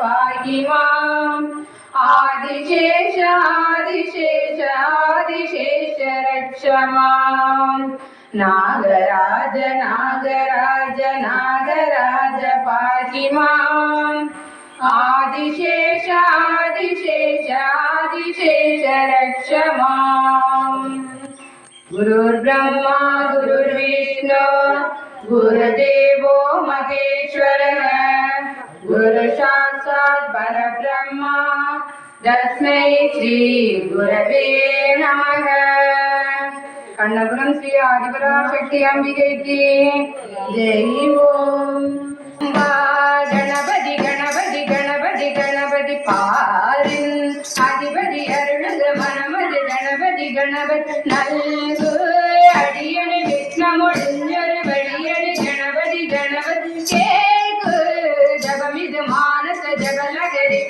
पाहि माम् आदिशेष आदिशेष आदिशेष रक्ष माम् नागराज नागराज नागराज पाहि माम् आदिशेष आदिशेष आदिशेष रक्ष माम् गुरुर्ब्रह्मा गुरुर्विष्णु गुरुदेवो महेश्वरः गुरुसाक्षात् परब्रह्म तस्मै श्री गुरवे नमः। कण्णपुरम श्री आदिपराशक्ति अंबिके जय ओम। गणपति गणपति गणपति गणपति पारिन अधिपति अरुणग मनमति गणपति गणपति नल्गु अडियनि विघ्नमुडिंजोरु वडियनि गणपति गणपति केकु जगमिदु मानस जगलगरि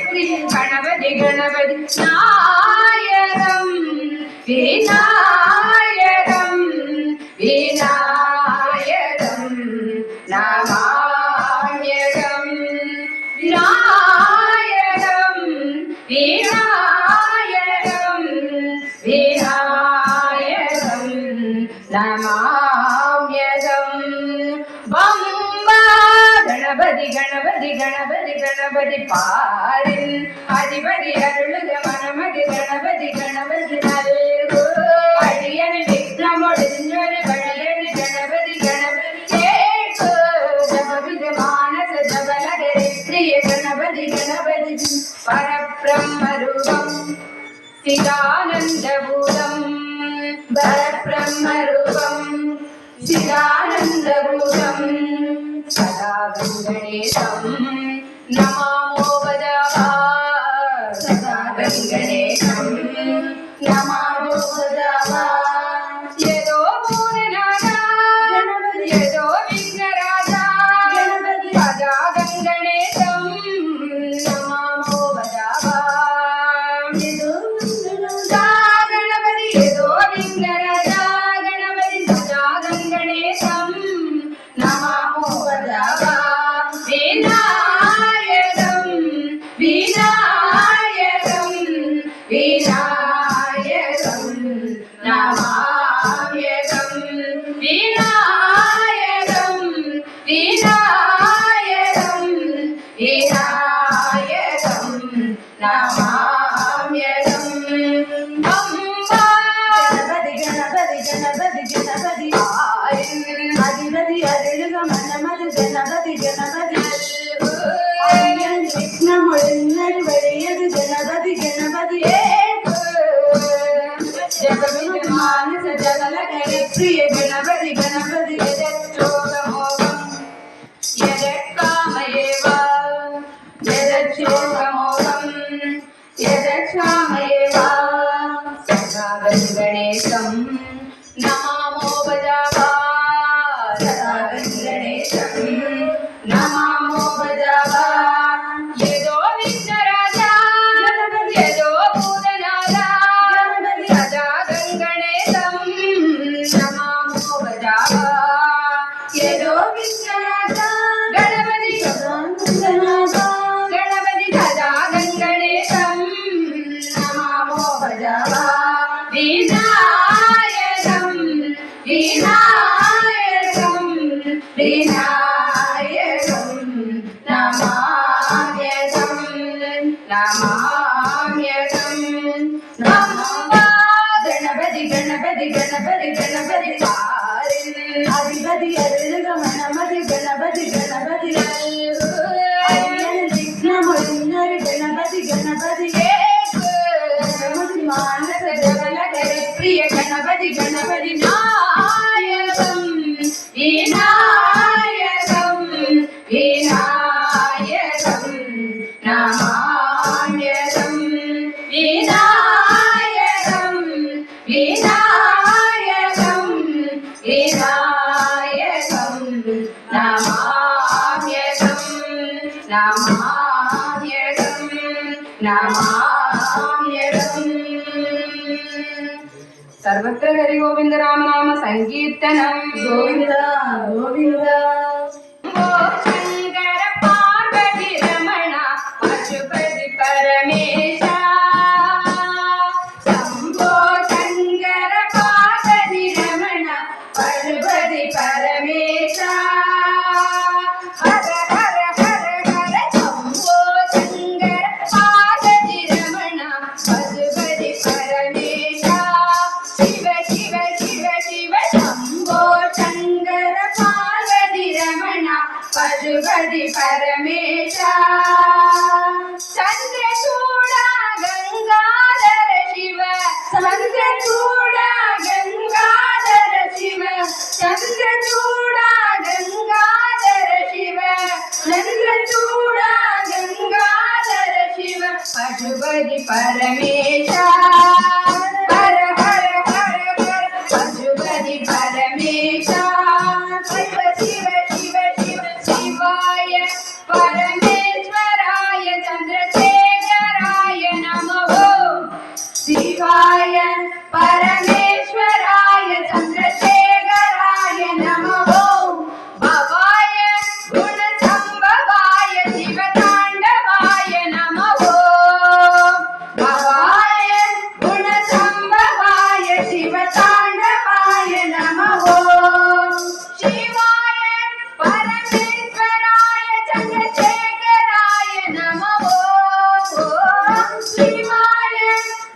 गणपति गणपति नायकं विनायकं विनायकं नमाम्यहं विनायकं विनायकं विनायकं नमाम्यहं। बम्बा गणपति गणपति गणपति गणपति पारिन अधिपति अरुळुग मनमति गणपति गणपति नल्गु अडियनि विघ्नमुडिंजोरु वडियनि गणपति गणपति केकु जगमिदु मानस जगलगरि प्रिय गणपति गणपति परब्रह्म रूपं चिदानन्दभूतं परब्रह्म रूपं चिदानन्दभूतं सदा गणेशं नमामो वदामः सदा गणेशं नमामो वदामः। यदो पूर्णनादा यदो विघ्नराजा सदा गणेशं नमामो वदामः। यदो गणपति यदो विघ्नराजा गणपति सदा गणेशं नमामो वदामः। विनायकं विनायकं विनायकं नमाम्यहं विनायकं विनायकं विनायकं नमाम्यहं। अम्बा गणपति गणपति गणपति गणपति पारिन अधिपति अरुळुग मनमति गणपति गणपति अडियनि विघ्नमुडिंजोरु वडियनि गणपति गणपति जगमिदु मानस जगलगरि प्रिय गणपति गणपति यदच्छोकमोहं यदक्कामयेव यदच्छोकमोहं यदक्षामयेव सदा गणेशं नमामो वदामः सदा गणेशं नमामो वदामः। यदो विघ्नराजा यदो भूतनादा सदा गणेशं नमामो वदामः। यदो विघ्नराजा गणपति गणपति सदा गणेशं नमामो वदामः। विनायकं विनायकं विनायकं नमाम्यहं नमाम्यहं। नमः गणपति गणपति गणपति गणपति पारिन अधिपति अरुळुग मनमति गणपति गणपति नल्गु अडियनि विघ्नमुडिंजोरु गणपति गणपति केकु जगमिदु मानस जगलगरि प्रिय गणपति गणपति नायकं विनायकं विनायकं नमाम्यहं विनायकं विनायकं विनायकं नमाम्यहं नमाम्यहं नमाम्यहं। सर्वत्र हरि गोविंद राम नाम संकीर्तनम गोविंद गोविंद। शंकर पार्वती रमण पशुपति परमेशा हर हर हर हर पशुपति परमेशा शिव शिव शिव शिव शिवाय परमेश्वराय चंद्रशेखराय नमः शिवाय परमेश्वराय चंद्रशेखराय नमः भवाय गुणसंभवाय शिवतांडवाय नमः भवाय गुणसंभवाय शिवतांडवाय नमः शिवाय परमेश्वराय चंद्रशेखराय नमः शिवाय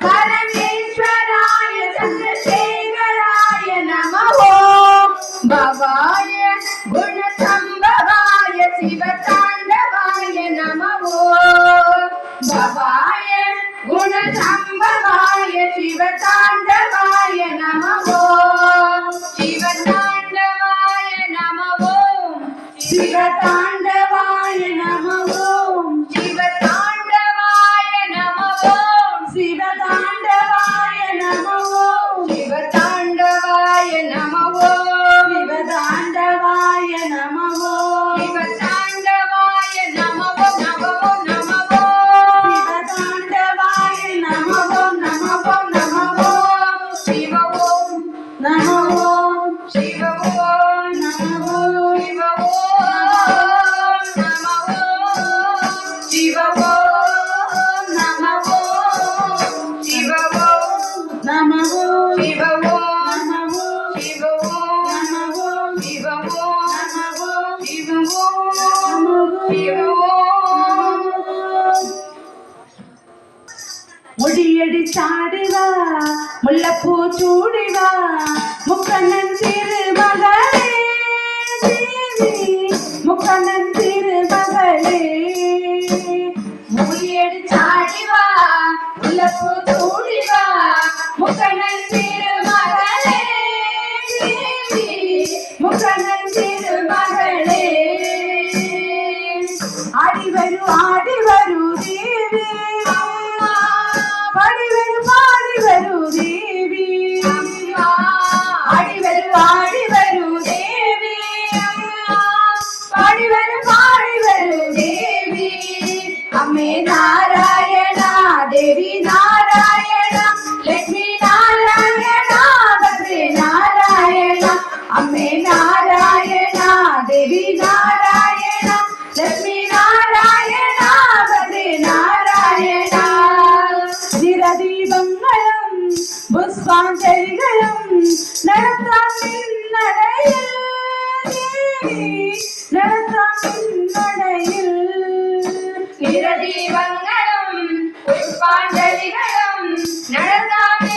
परमेश्वराय चंद्रशेखराय नमः भवाय गुणसंभवाय शिवतांडवाय नमः भवाय गुणसंभवाय शिवतांडवाय नमः शिवतांडवाय नमः शिवतांडवाय नमः शिवतांडवाय नमः शिवतांडवाय नमः शिवतांडवाय नमः शिवतांडवाय नमः शिवतांडवाय नमः नमः नमः शिवतांडवाय नमः नमः नमः शिव ओम नमः शिव ओम नमः शिव ओम नमः शिव ओम नमः शिव ओम नमः शिव ओम नमः शिव ओम नमः शिव ओम नमः शिव ओम शिव ओम முடியடி சாடுவா முல்லப்பூ சூடிவா முக்கண்ணன் திருமகளே தேவி முக்கண்ணன் திருமகளே முடியடி சாடிவா முல்லப்பூ சூடிவா முக்கண்ணன் திருமகளே தேவி முக்கண்ணன் திருமகளே ஆடி வரு தேவி பாடி வரு தேவி ஆடி வரு தேவி பாடி வரு தேவி அம்மே நாராயணா தேவி நாராயணா லட்சுமி நாராயணா பத்ரே நாராயணா அம்மே நாராயணா தேவி நாராயணா லட்சுமி நாராயணா பத்ரே நாராயணா நிறதீபங்களும் புஷ்பாஞ்சலிகளும் நடத்தாம் நடையில் தேவி நடத்தாம் நடையில் நிறதீபங்களும் புஷ்பாஞ்சலிகளும் நடந்தாம்